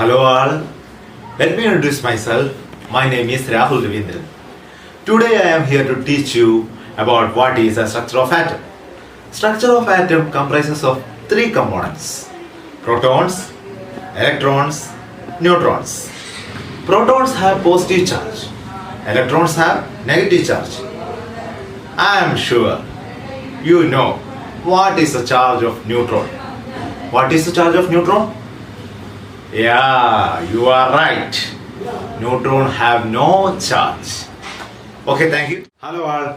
Hello all. Let me introduce myself. My name is Rahul Ravindran. Today I am here to teach you about what is a structure of atom. Structure of atom comprises of three components: protons, electrons, neutrons. Protons have positive charge. Electrons have negative charge. I am sure you know what is the charge of neutron. What is the charge of neutron? Yeah, you are right. Neutron have no charge. Okay, thank you. Hello all.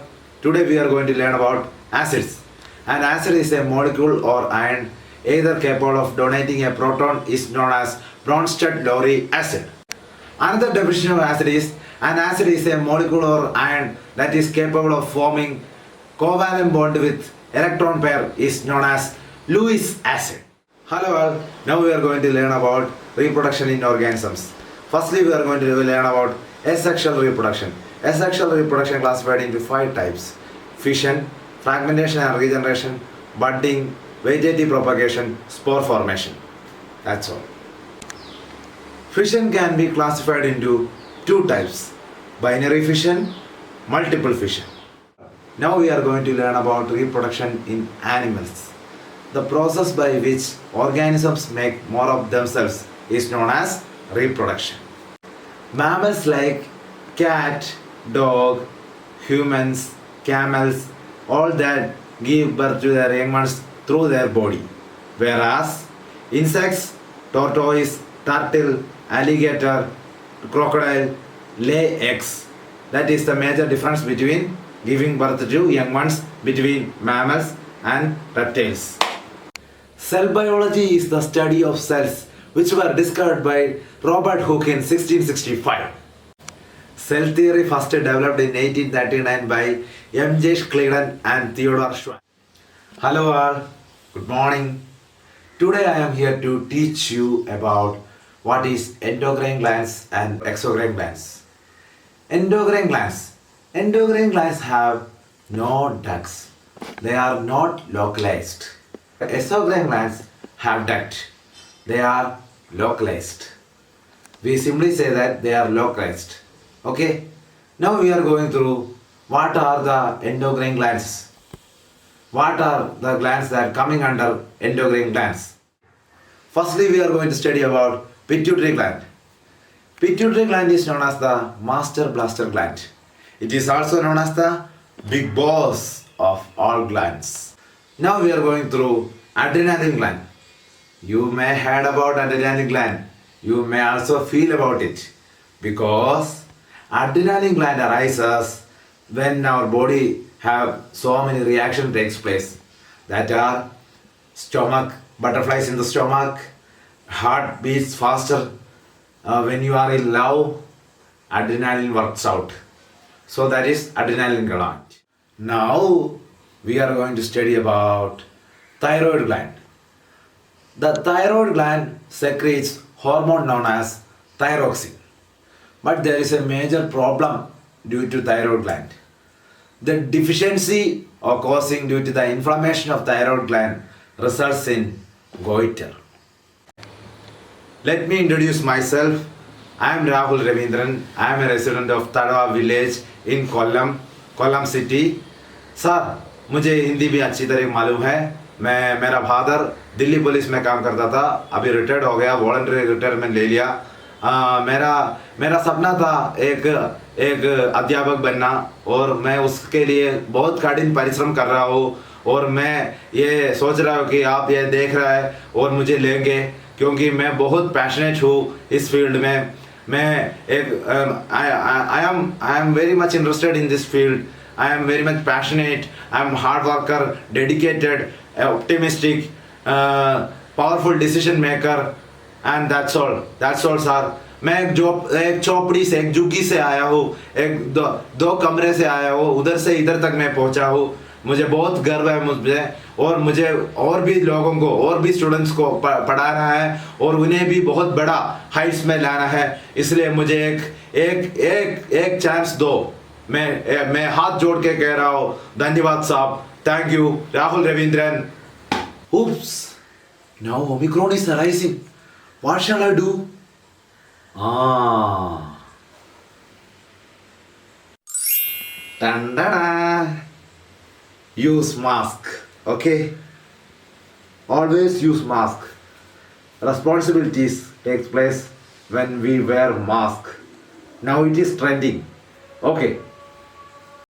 Today we are going to learn about acids. An acid is a molecule or ion either capable of donating a proton is known as Bronsted-Lowry acid. Another definition of acid is an acid is a molecule or ion that is capable of forming covalent bond with electron pair is known as Lewis acid. Hello all. Now we are going to learn about reproduction in organisms. Firstly, we are going to learn about asexual reproduction. Asexual reproduction classified into 5 types: fission, fragmentation and regeneration, budding, vegetative propagation, spore formation. That's all. Fission can be classified into 2 types: binary fission, multiple fission. Now we are going to learn about reproduction in animals. The process by which organisms make more of themselves is known as reproduction. Mammals like cat, dog, humans, camels, all that give birth to their young ones through their body. Whereas insects, tortoise, turtle, alligator, crocodile lay eggs. That is the major difference between giving birth to young ones between mammals and reptiles. Cell biology is the study of cells which were discovered by Robert Hooke in 1665. Cell theory first developed in 1839 by M.J. Clayton and Theodore Schwann. Hello all, good morning. Today I am here to teach you about what is endocrine glands and exocrine glands. Endocrine glands. Endocrine glands have no ducts. They are not localized. Exocrine glands have duct. They are localized. We simply say that they are localized. Okay. Now we are going through what are the endocrine glands. What are the glands that are coming under endocrine glands? Firstly, we are going to study about pituitary gland. Pituitary gland is known as the master blaster gland. It is also known as the big boss of all glands. Now we are going through adrenaline gland. You may heard about adrenaline gland. You may also feel about it because adrenaline gland arises when our body have so many reaction takes place. That are stomach, butterflies in the stomach, heart beats faster. When you are in love, adrenaline works out. So that is adrenaline gland. Now we are going to study about thyroid gland. The thyroid gland secretes hormone known as thyroxine. But there is a major problem due to thyroid gland. The deficiency causing due to the inflammation of thyroid gland results in goiter. Let me introduce myself. I am Rahul Ravindran. I am a resident of Tadava village in Kollam city. Sir, मुझे हिंदी भी अच्छी तरह मालूम है. मेरा father Delhi police में काम करता था, अभी रिटायर्ड हो गया, वॉलंटरी रिटायरमेंट ले लिया. मेरा सपना था एक अध्यापक बनना और मैं उसके लिए बहुत कठिन परिश्रम कर रहा हूँ और मैं ये सोच रहा हूँ कि आप ये देख रहा है और मुझे लेंगे क्योंकि मैं बहुत पैशनेट हूँ इस फील्ड में. मैं एक I am very much interested in this field. I am very much passionate. I am hard worker, dedicated, optimistic, powerful decision maker, and that's all. That's all, sir. मैं एक चौपड़ी से, एक झुग्गी से आया हूँ, एक दो कमरे से आया हूँ, उधर से इधर तक मैं पहुँचा हूँ. मुझे बहुत गर्व है मुझे और मुझे और भी लोगों को और भी स्टूडेंट्स को पढ़ाना है और उन्हें भी बहुत बड़ा हाइट्स में लाना है. इसलिए मुझे एक चांस दो. मैं हाथ जोड़ के कह रहा हूँ, धन्यवाद साहब. Thank you, Rahul Ravindran. Oops, now Omicron is arising. What shall I do? Ah. Tandada. Use mask. Okay. Always use mask. Responsibilities takes place when we wear mask. Now it is trending. Okay.